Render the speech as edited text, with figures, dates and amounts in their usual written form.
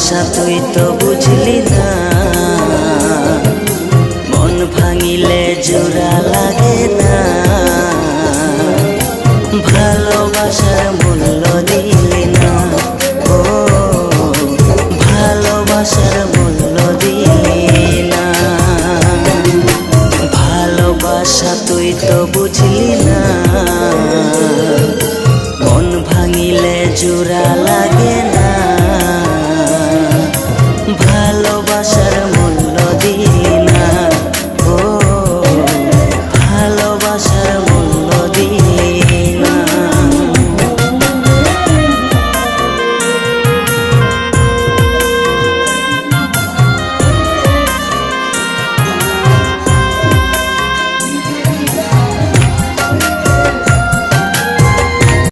ভালোবাসা তুই তো বুঝলি না, মন ভাঙিলে জোড়া লাগে না। ভালোবাসার মূল্য দিলি না, ও ভালোবাসার মূল্য দিলি না। ভালোবাসা তুই তো বুঝলি না, মন ভাঙিলে জোড়া লাগে